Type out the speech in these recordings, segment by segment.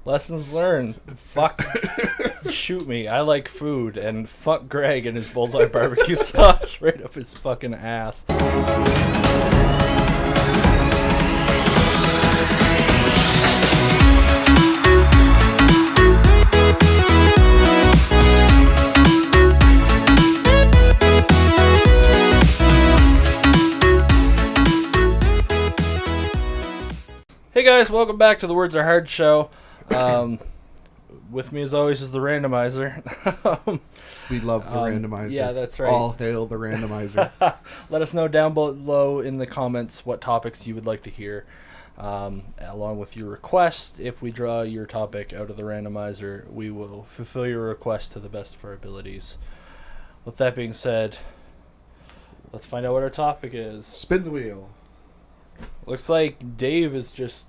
Lessons learned. Fuck. Shoot me. I like food. And fuck Greg and his bullseye barbecue sauce right up his fucking ass. Hey guys, welcome back to the Words Are Hard show. With me as always is the randomizer. We love the randomizer. Yeah, that's right. All hail the randomizer. Let us know down below in the comments what topics you would like to hear, along with your request. If we draw your topic out of the randomizer, we will fulfill your request to the best of our abilities. With that being said, let's find out what our topic is. Spin the wheel. Looks like Dave is just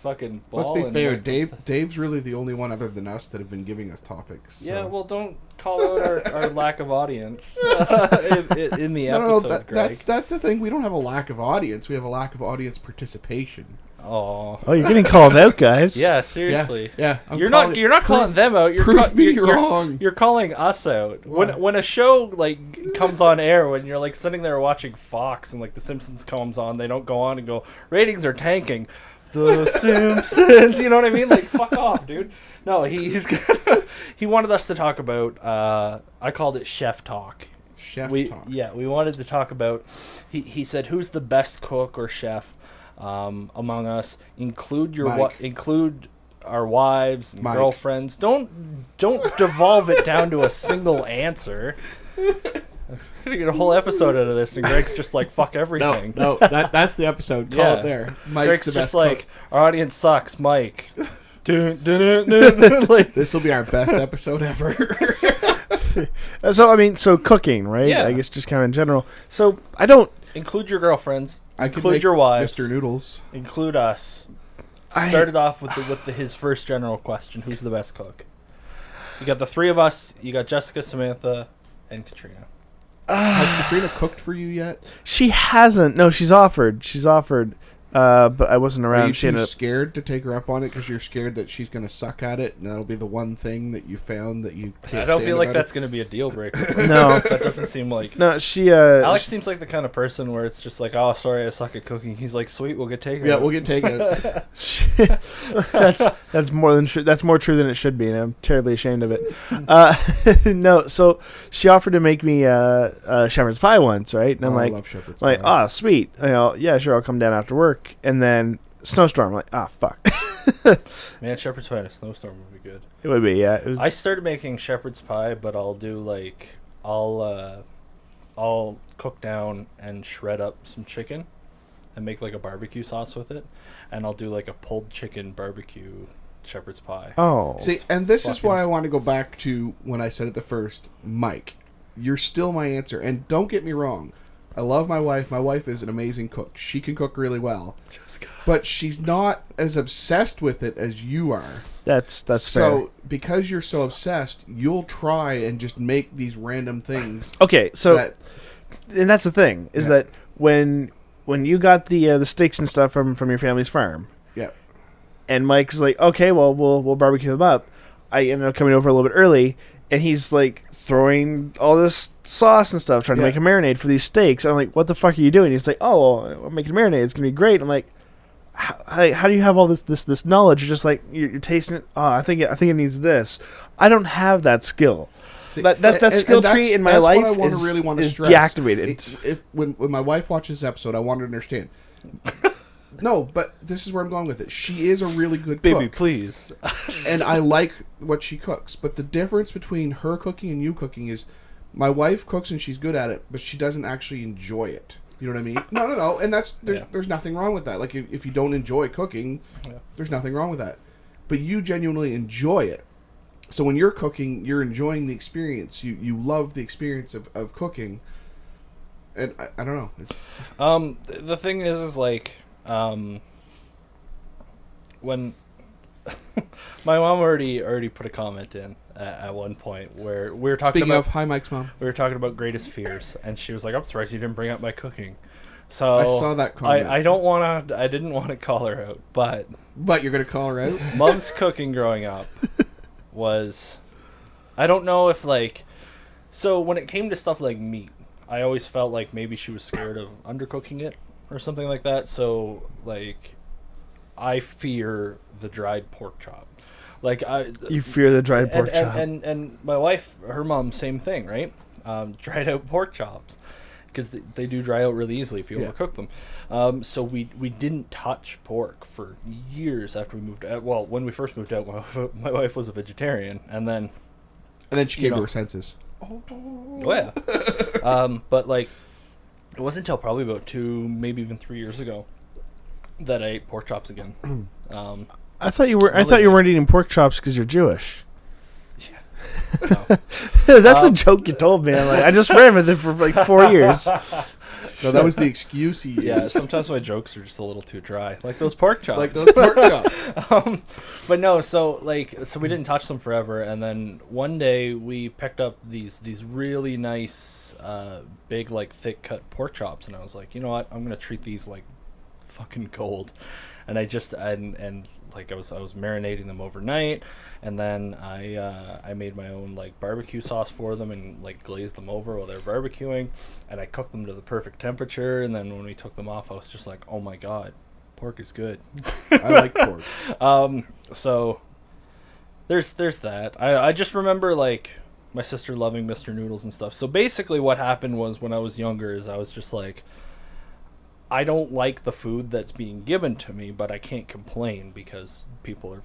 fucking balling. Let's be fair, Dave's really the only one other than us that have been giving us topics. So. Yeah, well, don't call out our lack of audience in the episode, Greg. That's the thing. We don't have a lack of audience. We have a lack of audience participation. Oh, you're getting called out, guys. Yeah, seriously. Yeah. You're not calling them out. You're wrong. You're calling us out. When a show like comes on air, when you're like sitting there watching Fox and like The Simpsons comes on, they don't go on and go, ratings are tanking. The Simpsons, you know what I mean? Like, fuck off, dude. No, he wanted us to talk about. I called it chef talk. Chef talk. Yeah, we wanted to talk about. He said, "Who's the best cook or chef among us? Include include our wives and girlfriends. Don't devolve it down to a single answer." I'm gonna get a whole episode out of this, and Greg's just like, fuck everything. No, that's the episode. Call it there. Mike's the best just like, our audience sucks, Mike. Like, this will be our best episode ever. So cooking, right? Yeah. I guess just kind of in general. So I don't include your girlfriends. I include your wives. Mr. Noodles. Include us. Started off with his first general question: who's the best cook? You got the three of us. You got Jessica, Samantha, and Katrina. Has Katrina cooked for you yet? She hasn't. No, she's offered. But I wasn't around. Are you too scared to take her up on it because you're scared that she's going to suck at it, and that'll be the one thing that you found that you can't I don't feel like that's it? going to be a deal breaker. No. That doesn't seem like... No, she... Alex seems like the kind of person where it's just like, oh, sorry, I suck at cooking. He's like, sweet, we'll get takeout. Yeah, we'll get takeout. That's more than true. That's more true than it should be, and I'm terribly ashamed of it. No, so she offered to make me shepherd's pie once, right? And I'm like, I love shepherd's pie. Oh, sweet. Yeah, sure, I'll come down after work. And then snowstorm. I'm like, fuck. Man, shepherd's pie in a snowstorm would be good. It would be, yeah. I started making shepherd's pie, but I'll do like, I'll cook down and shred up some chicken and make like a barbecue sauce with it. And I'll do like a pulled chicken barbecue shepherd's pie. Oh. See, and this is why I want to go back to when I said it the first. Mike, you're still my answer. And don't get me wrong. I love my wife. My wife is an amazing cook. She can cook really well. But she's not as obsessed with it as you are. That's fair. So, because you're so obsessed, you'll try and just make these random things. Okay, so... and that's the thing, is that when you got the steaks and stuff from your family's farm... Yeah. And Mike's like, okay, well, we'll barbecue them up. I ended up coming over a little bit early... And he's like throwing all this sauce and stuff, trying to make a marinade for these steaks. I'm like, what the fuck are you doing? He's like, oh, well, I'm making a marinade. It's gonna be great. I'm like, how do you have all this knowledge? You're just like you're tasting it. Oh, I think it needs this. I don't have that skill. See, that skill tree in my life is deactivated. When my wife watches this episode, I want her to understand. No, but this is where I'm going with it. She is a really good cook. Baby, please. And I like what she cooks. But the difference between her cooking and you cooking is my wife cooks and she's good at it, but she doesn't actually enjoy it. You know what I mean? No. And there's nothing wrong with that. Like, if you don't enjoy cooking, there's nothing wrong with that. But you genuinely enjoy it. So when you're cooking, you're enjoying the experience. You love the experience of cooking. And I don't know. The thing is like... when my mom already put a comment in at one point where we were talking Speaking of, hi Mike's mom. We were talking about greatest fears, and she was like, "I'm surprised you didn't bring up my cooking." So I saw that comment. I didn't want to call her out, but you're gonna call her out. Mom's cooking growing up was, I don't know if like, so when it came to stuff like meat, I always felt like maybe she was scared of undercooking it or something like that. So like, I fear the dried pork chop. Like you fear the dried pork chop, and my wife, her mom, same thing, right? Dried out pork chops, because they do dry out really easily if you overcook them. So we didn't touch pork for years after we moved out. Well, when we first moved out, my wife was a vegetarian, and then she came to her senses. Oh yeah. But like, it wasn't until probably about 2, maybe even 3 years ago that I ate pork chops again. I thought you were. I thought you weren't eating pork chops because you're Jewish. Yeah. No. That's a joke you told me. I'm like, I just ran with it for like 4 years. No, that was the excuse he used. Yeah, sometimes my jokes are just a little too dry, like those pork chops. But no, so we didn't touch them forever, and then one day we picked up these really nice, big, like thick cut pork chops, and I was like, you know what, I'm gonna treat these like fucking gold, and I was marinating them overnight, and then I made my own like barbecue sauce for them and like glazed them over while they were barbecuing, and I cooked them to the perfect temperature, and then when we took them off, I was just like, oh my god, pork is good. I like pork. So there's that. I just remember like my sister loving Mr. Noodles and stuff. So basically what happened was, when I was younger, is I was just like, I don't like the food that's being given to me, but I can't complain because people are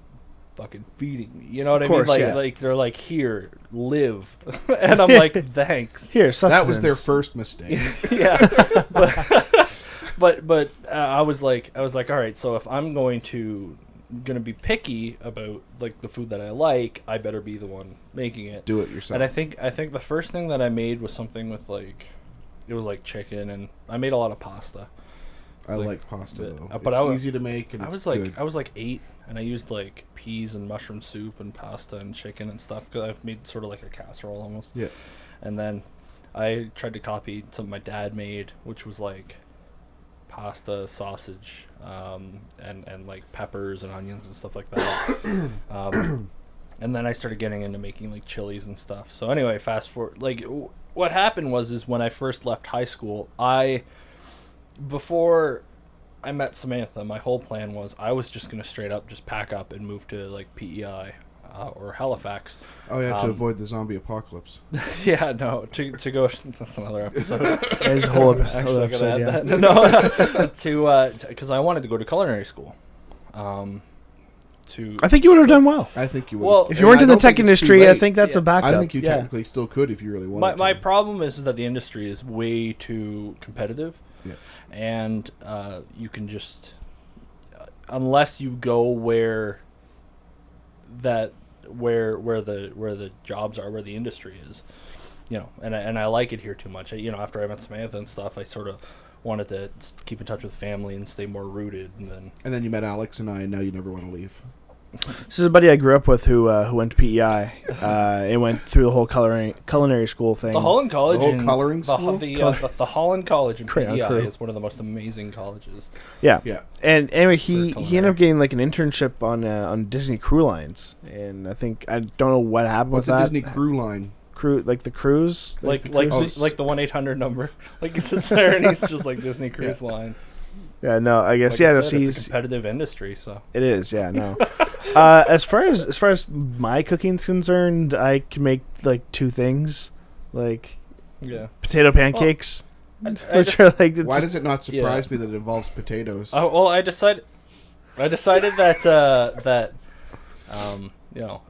fucking feeding me. You know what I mean? Like they're like, here, live. And I'm like, thanks. Here, that was their first mistake. Yeah. But I was like, all right, so if I'm going to be picky about like the food that I like, I better be the one making it. Do it yourself. And I think the first thing that I made was something with like, it was like chicken, and I made a lot of pasta. I like pasta though. But it's easy to make, and I was like 8, and I used like peas and mushroom soup and pasta and chicken and stuff, because I've made sort of like a casserole almost. Yeah. And then I tried to copy something my dad made, which was like pasta, sausage, and like peppers and onions and stuff like that. And then I started getting into making like chilies and stuff. So anyway, fast forward, like what happened was when I first left high school, before I met Samantha, my whole plan was I was just gonna straight up just pack up and move to like PEI or Halifax. Oh yeah, to avoid the zombie apocalypse. Yeah, no, to go. That's another episode. It's a whole episode. Actually, I gotta add that. No, because I wanted to go to culinary school. I think you would have done well. I think you would. Well, if you weren't in the tech industry, I think that's a backup. I think you technically still could if you really wanted. My problem is that the industry is way too competitive. Yeah. And you can just, unless you go where the jobs are, where the industry is, you know. And I like it here too much. After I met Samantha and stuff, I sort of wanted to keep in touch with family and stay more rooted. And then you met Alex and I, and now you never want to leave. This is a buddy I grew up with who went to PEI and went through the whole culinary school thing. The Holland College, the whole coloring school. The Holland College in PEI is one of the most amazing colleges. Yeah. And anyway, he ended up getting like an internship on Disney Cruise Lines, and I don't know what happened with that. What's a Disney Cruise Line? Like the cruise, like the 1-800 number, like it sits there and he's just like Disney Cruise Line. Yeah, no, I guess it's a competitive industry, so it is. Yeah, no. As far as my cooking's concerned, I can make like 2 things, like potato pancakes, which are like. Why does it not surprise me that it involves potatoes? Oh well, I decided that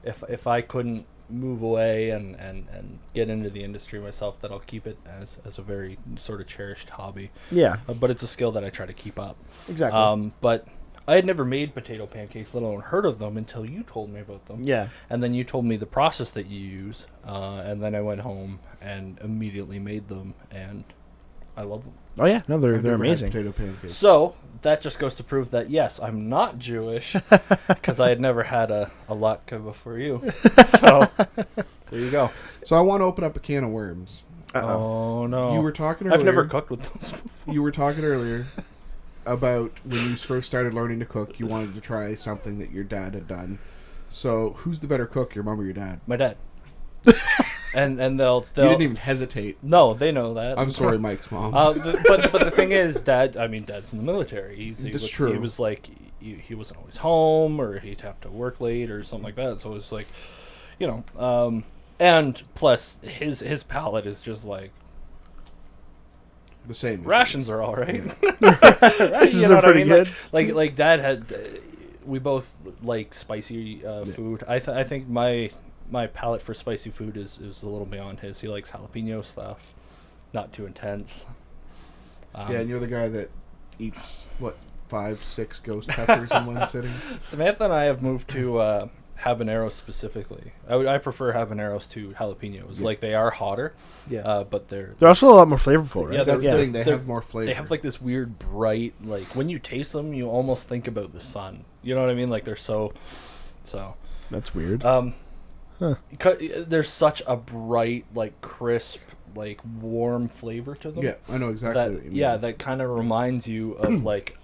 if I couldn't move away and get into the industry myself, that I'll keep it as a very sort of cherished hobby. Yeah. But it's a skill that I try to keep up. Exactly. But I had never made potato pancakes, let alone heard of them, until you told me about them. Yeah. And then you told me the process that you use, and then I went home and immediately made them, and I love them. Oh yeah, no, they're amazing. Potato pancakes. So that just goes to prove that yes, I'm not Jewish, because I had never had a latke before you. So there you go. So I want to open up a can of worms. Oh no! You were talking earlier. I've never cooked with those. You were talking earlier about when you first started learning to cook, you wanted to try something that your dad had done. So, who's the better cook, your mom or your dad? My dad. and they'll You didn't even hesitate. No, they know that. I'm sorry, Mike's mom. But the thing is, Dad's in the military. That's true. He was like, he wasn't always home, or he'd have to work late or something like that. So it was like, and plus his palate is just like the same. Rations are all right. Yeah. Rations are pretty good. Like Dad had, we both like spicy food. I think my palate for spicy food is a little beyond his. He likes jalapeno stuff, not too intense. Yeah, and you're the guy that eats, 5-6 ghost peppers in one sitting? Samantha and I have moved to habaneros specifically. I prefer habaneros to jalapenos. Yeah. Like, they are hotter, but they're also a lot more flavorful, right? Yeah, That's the thing. They have more flavor. They have like this weird bright, like when you taste them, you almost think about the sun. You know what I mean? Like they're so. That's weird. There's such a bright, like crisp, like warm flavor to them. Yeah, I know exactly what you mean. Yeah, that kind of reminds you of like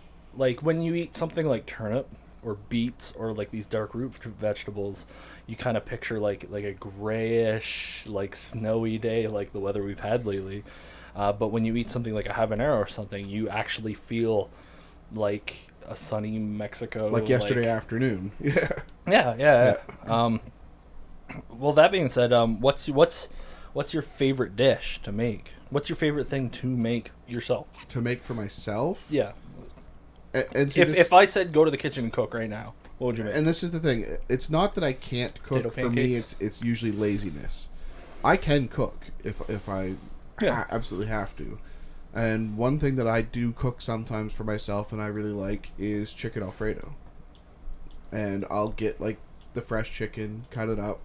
when you eat something like turnip or beets or like these dark root vegetables, you kind of picture like a grayish, like snowy day, like the weather we've had lately. But when you eat something like a habanero or something, you actually feel like a sunny Mexico, like yesterday afternoon. Yeah. Well, that being said, what's your favorite dish to make? What's your favorite thing to make yourself? To make for myself? Yeah. And see, if I said go to the kitchen and cook right now, what would you make? And this is the thing. It's not that I can't cook. Potato For me, pancakes? it's usually laziness. I can cook if I absolutely have to. And one thing that I do cook sometimes for myself and I really like is chicken Alfredo. And I'll get like the fresh chicken, cut it up,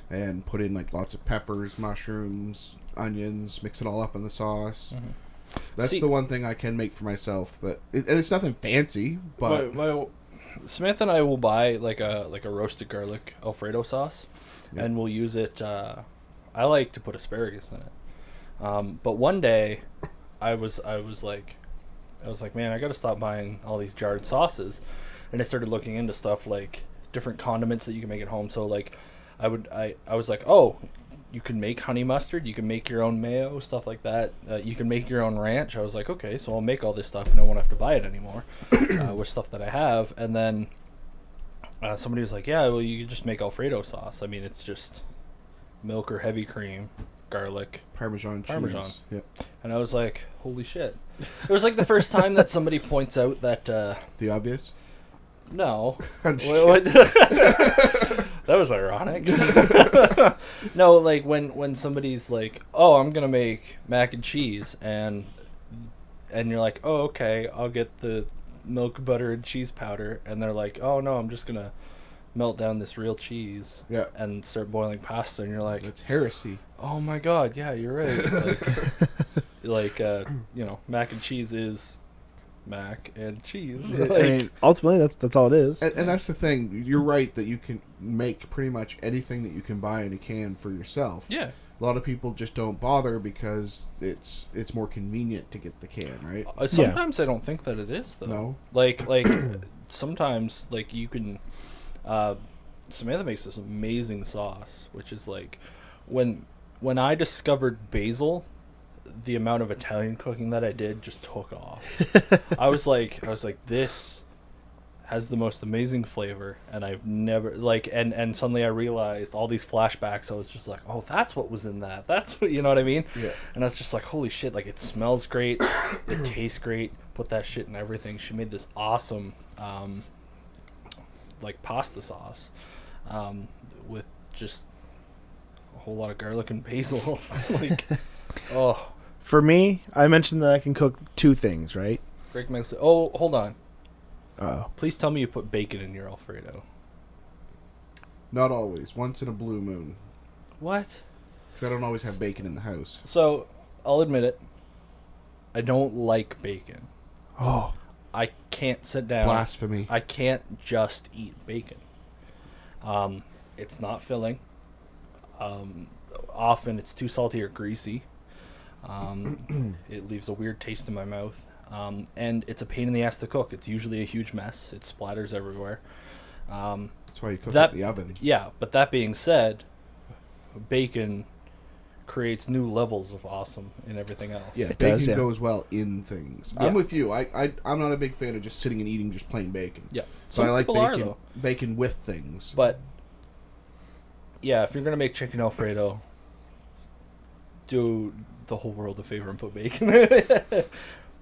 and put in like lots of peppers, mushrooms, onions, mix it all up in the sauce. Mm-hmm. That's the one thing I can make for myself. And it's nothing fancy, but Samantha and I will buy like a roasted garlic Alfredo sauce, and we'll use it. I like to put asparagus in it, but one day, I was like, man, I got to stop buying all these jarred sauces, and I started looking into stuff like different condiments that you can make at home. So like, I was like, oh, you can make honey mustard, you can make your own mayo, stuff like that. You can make your own ranch. I was like, okay, so I'll make all this stuff and I won't have to buy it anymore with stuff that I have. And then somebody was like, yeah, well, you can just make Alfredo sauce. I mean, it's just milk or heavy cream, garlic, Parmesan. Yep. And I was like, holy shit. It was like the first time that somebody points out that... the obvious? No. That was ironic. No, like when somebody's like, oh, I'm going to make mac and cheese, and you're like, oh, okay, I'll get the milk, butter, and cheese powder, and they're like, oh, no, I'm just going to melt down this real cheese and start boiling pasta, and you're like... It's heresy. Oh, my God, yeah, you're right. Mac and cheese is... mac and cheese. I mean, ultimately, that's all it is. And that's the thing. You're right that you can make pretty much anything that you can buy in a can for yourself. Yeah. A lot of people just don't bother because it's more convenient to get the can, right? Sometimes I don't think that it is, though. No. Like sometimes, like you can. Samantha makes this amazing sauce, which is like when I discovered basil, the amount of Italian cooking that I did just took off. I was like, this has the most amazing flavor, and I've never and suddenly I realized all these flashbacks. I was just like, oh, that's what was in that. That's what, you know what I mean? Yeah. And I was just like, holy shit! Like, it smells great, it tastes great. Put that shit in everything. She made this awesome, like pasta sauce, with just a whole lot of garlic and basil. Like, oh. For me, I mentioned that I can cook two things, right? Greg makes it. Oh, hold on. Oh. Please tell me you put bacon in your Alfredo. Not always. Once in a blue moon. What? Because I don't always have bacon in the house. So, I'll admit it. I don't like bacon. Oh. I can't sit down. Blasphemy. I can't just eat bacon. It's not filling. often it's too salty or greasy. It leaves a weird taste in my mouth. And it's a pain in the ass to cook. It's usually a huge mess. It splatters everywhere. That's why you cook it in the oven. Yeah, but that being said, bacon creates new levels of awesome in everything else. Yeah, bacon goes well in things. Yeah. I'm with you. I'm not a big fan of just sitting and eating just plain bacon. Yeah, but I like bacon with things. But yeah, if you're gonna make chicken Alfredo, do the whole world a favor and put bacon in it.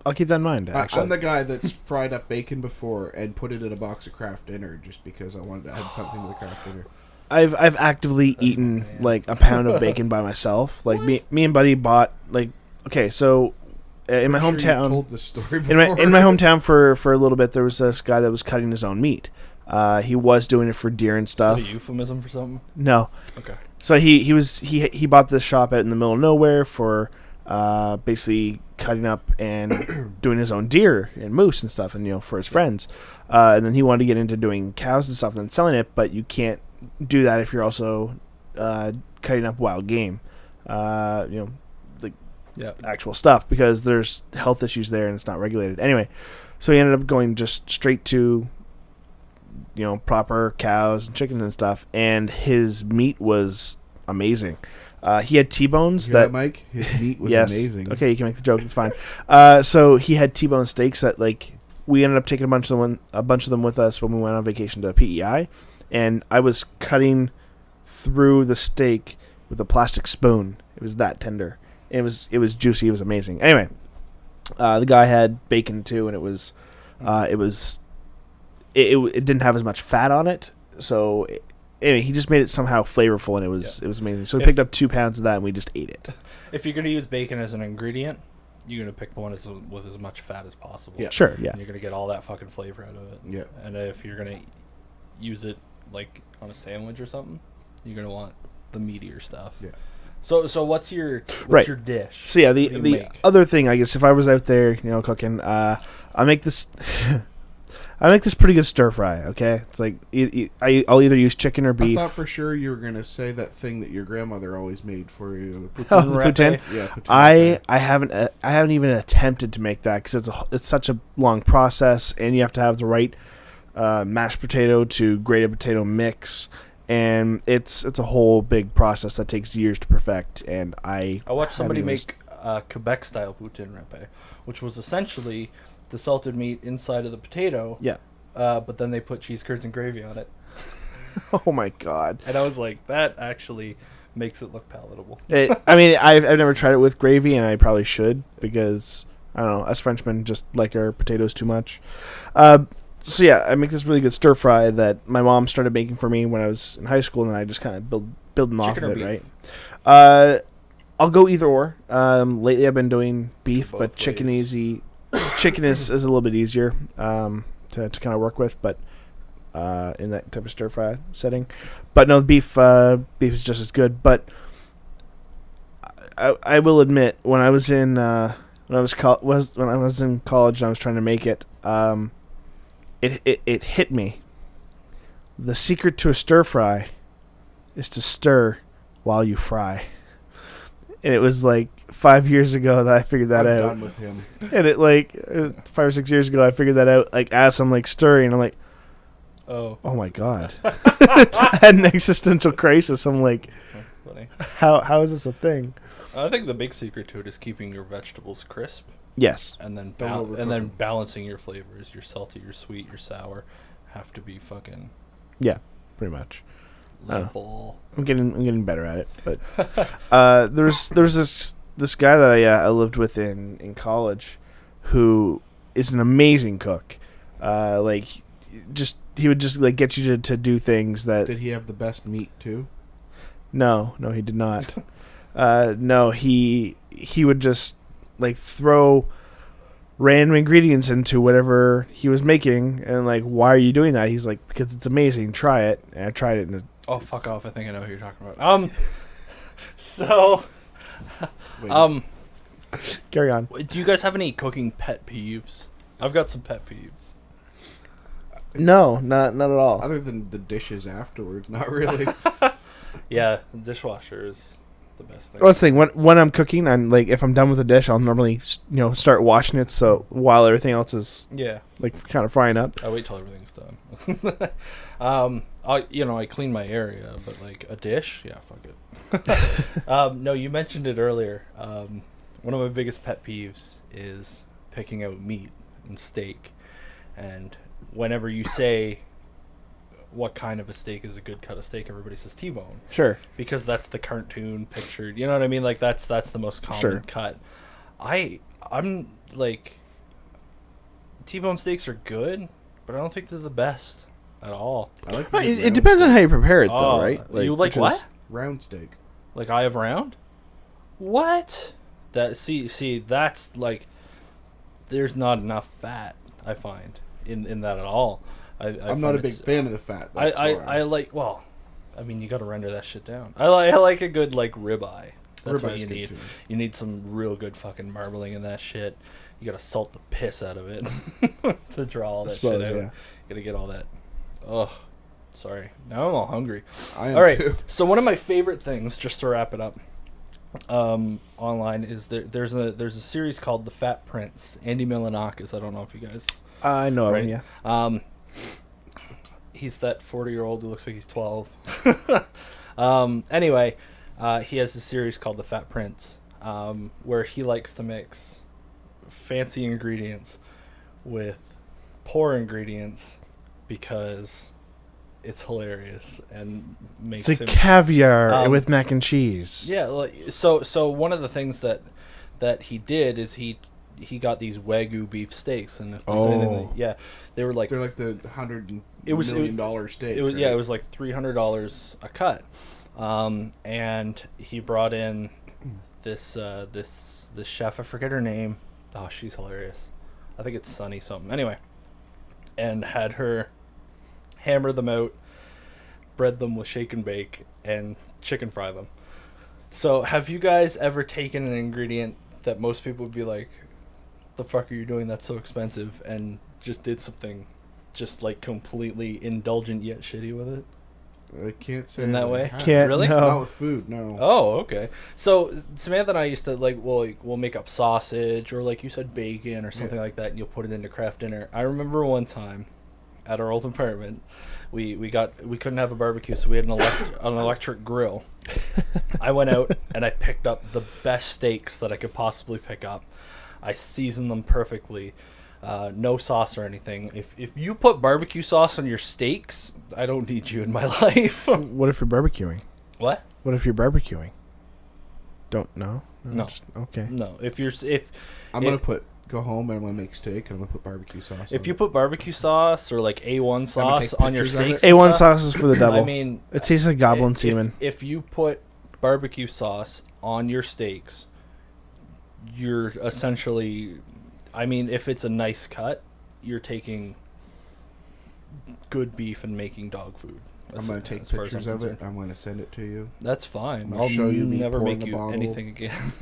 I'll keep that in mind, actually. I'm the guy that's fried up bacon before and put it in a box of Kraft Dinner just because I wanted to add something to the Kraft Dinner. I've actively eaten like a pound of bacon by myself. Like me and Buddy bought so in my hometown. You told this story before. in my hometown for a little bit, there was this guy that was cutting his own meat. He was doing it for deer and stuff. Is that a euphemism for something? No. Okay. So he bought this shop out in the middle of nowhere for basically cutting up and doing his own deer and moose and stuff, and for his friends. And then he wanted to get into doing cows and stuff and selling it, but you can't do that if you're also cutting up wild game. Actual stuff, because there's health issues there and it's not regulated. Anyway, so he ended up going just straight to proper cows and chickens and stuff, and his meat was amazing. He had T-bones that Mike. His meat was amazing. Okay, you can make the joke. It's fine. So he had T-bone steaks that we ended up taking a bunch of them with us when we went on vacation to PEI, and I was cutting through the steak with a plastic spoon. It was that tender. It was juicy. It was amazing. Anyway, the guy had bacon too, and it didn't have as much fat on it, so. Anyway, he just made it somehow flavorful, and it was amazing. So we picked up 2 pounds of that, and we just ate it. If you're going to use bacon as an ingredient, you're going to pick the one with as much fat as possible. Yeah. Sure, yeah. And you're going to get all that fucking flavor out of it. Yeah. And if you're going to use it, on a sandwich or something, you're going to want the meatier stuff. Yeah. So what's your dish? So, yeah, the other thing, I guess, if I was out there, cooking, I make this... I make this pretty good stir fry, okay? It's like I'll either use chicken or beef. I thought for sure you were going to say that thing that your grandmother always made for you. Poutine? Yeah, poutine. I haven't even attempted to make that because it's such a long process, and you have to have the right mashed potato to grated potato mix, and it's a whole big process that takes years to perfect. And I watched somebody make Quebec style poutine râpé, which was essentially the salted meat inside of the potato. Yeah. But then they put cheese curds and gravy on it. Oh my god. And I was like, that actually makes it look palatable. I've never tried it with gravy, and I probably should, because I don't know, us Frenchmen just like our potatoes too much. So yeah, I make this really good stir fry that my mom started making for me when I was in high school, and I just kind of building off of it, beef? Right? I'll go either or. Lately I've been doing beef, but chicken is a little bit easier to kind of work with, but in that type of stir fry setting. But no, beef is just as good. But I will admit, when I was in when I was in college and I was trying to make it, it hit me. The secret to a stir fry is to stir while you fry. And it was 5 years ago that I figured that out. I'm done with him. And it 5 or 6 years ago I figured that out. As I'm stirring, I'm like, oh my god. I had an existential crisis. I'm like, funny. How is this a thing? I think the big secret to it is keeping your vegetables crisp. Yes. And then balancing your flavors. Your salty, your sweet, your sour have to be fucking. Yeah, pretty much. Level. I'm getting better at it, but there's this guy that I lived with in college, who is an amazing cook. He would just get you to do things that. Did he have the best meat too? No, he did not. No, he would just throw random ingredients into whatever he was making, and why are you doing that? He's like, because it's amazing. Try it. And I tried it, and fuck off! I think I know who you're talking about. Carry on. Do you guys have any cooking pet peeves? I've got some pet peeves. No, not at all. Other than the dishes afterwards, not really. Yeah, the dishwasher is the best thing. Well, that's the thing. When I'm cooking, I'm like, if I'm done with the dish, I'll normally start washing it. So while everything else is like kind of frying up, I wait till everything's done. I clean my area, but like a dish, yeah, fuck it. No, you mentioned it earlier. One of my biggest pet peeves is picking out meat and steak, and whenever you say what kind of a steak is a good cut of steak, everybody says T-bone. Sure. Because that's the cartoon picture. You know what I mean? Like that's the most common cut. I'm like, T-bone steaks are good, but I don't think they're the best at all. I like it depends on how you prepare it, though, right? You like what? Round steak. Like eye of round? What? That see that's like, there's not enough fat, I find, in that at all. I'm not a big fan of the fat. I like, well, I mean, you got to render that shit down. I like a good like ribeye. That's what you need. You need some real good fucking marbling in that shit. You got to salt the piss out of it to draw all that shit out. You got to get all that. Oh, sorry. Now I'm all hungry. I am all right. too. So one of my favorite things, just to wrap it up, online is there's a series called The Fat Prince. Andy Milonakis. I don't know if you guys. I know him. Yeah. He's that 40-year-old who looks like he's 12. Anyway, he has a series called The Fat Prince, where he likes to mix fancy ingredients with poor ingredients because it's hilarious and makes it's like caviar with mac and cheese. Yeah, so one of the things that he did is he got these Wagyu beef steaks, and if there's anything they're like the $100 million steak. It was like $300 a cut, and he brought in this chef. I forget her name. Oh, she's hilarious. I think it's Sunny something. Anyway, and had her hammer them out, bread them with shake and bake, and chicken fry them. So, have you guys ever taken an ingredient that most people would be like, the fuck are you doing, that's so expensive, and just did something just like completely indulgent yet shitty with it? I can't say in that way. Can't, really? No. Not with food, no. Oh, okay. So Samantha and I used to we'll make up sausage or like you said bacon or something like that, and you'll put it into craft dinner. I remember one time at our old apartment, we couldn't have a barbecue, so we had an electric grill. I went out and I picked up the best steaks that I could possibly pick up. I seasoned them perfectly. No sauce or anything. If you put barbecue sauce on your steaks, I don't need you in my life. What if you're barbecuing? What? What if you're barbecuing? Don't know. No. Okay. No. I'm gonna go home and I'm gonna make steak and I'm gonna put barbecue sauce. If you put barbecue sauce or like A1 sauce on your steaks, A1 sauce is for the devil. I mean, it tastes like goblin semen. If you put barbecue sauce on your steaks, you're essentially, I mean, if it's a nice cut, you're taking good beef and making dog food. I'm going to take pictures of it. I'm going to send it to you. That's fine. I'll show you never make you anything again.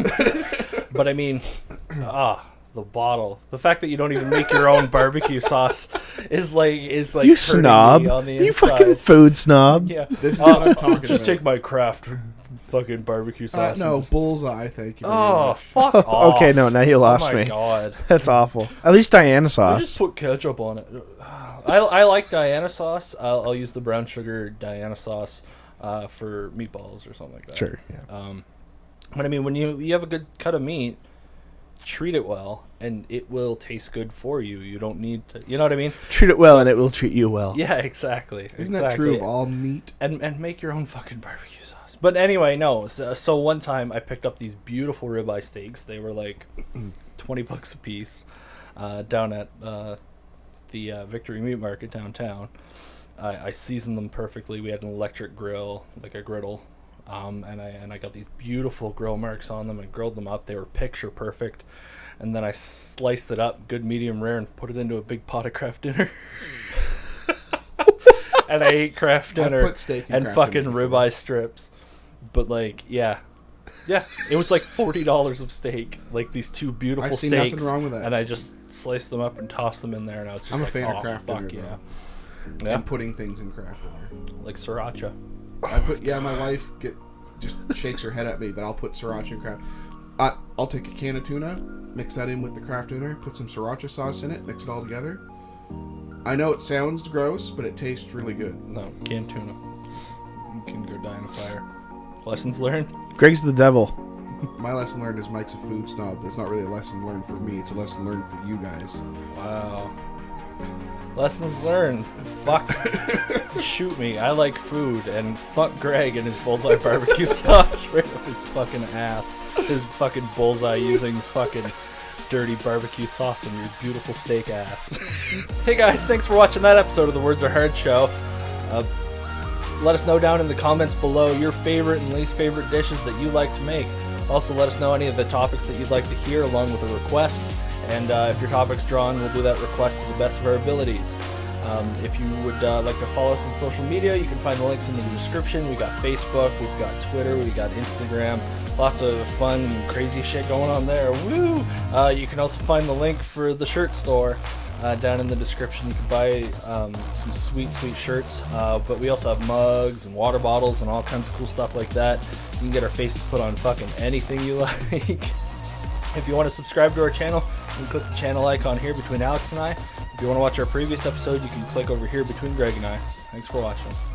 But I mean, the bottle. The fact that you don't even make your own barbecue sauce is like you snob. On the you inside. Fucking food snob. Yeah. This is what I'm talking just about. take my Kraft fucking barbecue sauce. No, bullseye. Thank you. Oh, fuck off. Okay, no, now you lost me. Oh my god. That's awful. At least Diana sauce. I just put ketchup on it. I like Diana sauce. I'll use the brown sugar Diana sauce for meatballs or something like that. Sure. Yeah. But I mean, when you have a good cut of meat, treat it well, and it will taste good for you. You don't need to, you know what I mean? Treat it well, and it will treat you well. Yeah, exactly. Isn't that true of all meat? And make your own fucking barbecue sauce. But anyway, no. So one time I picked up these beautiful ribeye steaks. They were like $20 a piece down at the Victory Meat Market downtown. I seasoned them perfectly. We had an electric grill, like a griddle. And I got these beautiful grill marks on them and grilled them up. They were picture perfect. And then I sliced it up, good medium rare, and put it into a big pot of Kraft Dinner. And I ate Kraft Dinner and fucking ribeye strips. But like, yeah, it was like $40 of steak, like these two beautiful steaks. I see nothing wrong with that. And I just sliced them up and tossed them in there, and I was just I'm like, a fan of Kraft Dinner, yeah. And putting things in Kraft Dinner, like sriracha. I put my wife just shakes her head at me, but I'll put sriracha and crab. I'll take a can of tuna, mix that in with the Kraft Dinner, put some sriracha sauce in it, mix it all together. I know it sounds gross, but it tastes really good. No, canned tuna. You can go die in a fire. Lessons learned? Greg's the devil. My lesson learned is Mike's a food snob. It's not really a lesson learned for me. It's a lesson learned for you guys. Wow. Lessons learned. Fuck. Shoot me. I like food. And fuck Greg and his bullseye barbecue sauce right up his fucking ass. His fucking bullseye using fucking dirty barbecue sauce on your beautiful steak ass. Hey guys, thanks for watching that episode of the Words Are Hard show. Let us know down in the comments below your favorite and least favorite dishes that you like to make. Also, let us know any of the topics that you'd like to hear along with a request. And if your topic's drawn, we'll do that request to the best of our abilities. If you would like to follow us on social media, you can find the links in the description. We got Facebook, we've got Twitter, we got Instagram. Lots of fun and crazy shit going on there. Woo! You can also find the link for the shirt store down in the description. You can buy some sweet, sweet shirts. But we also have mugs and water bottles and all kinds of cool stuff like that. You can get our faces put on fucking anything you like. If you want to subscribe to our channel, you can click the channel icon here between Alex and I. If you want to watch our previous episode, you can click over here between Greg and I. Thanks for watching.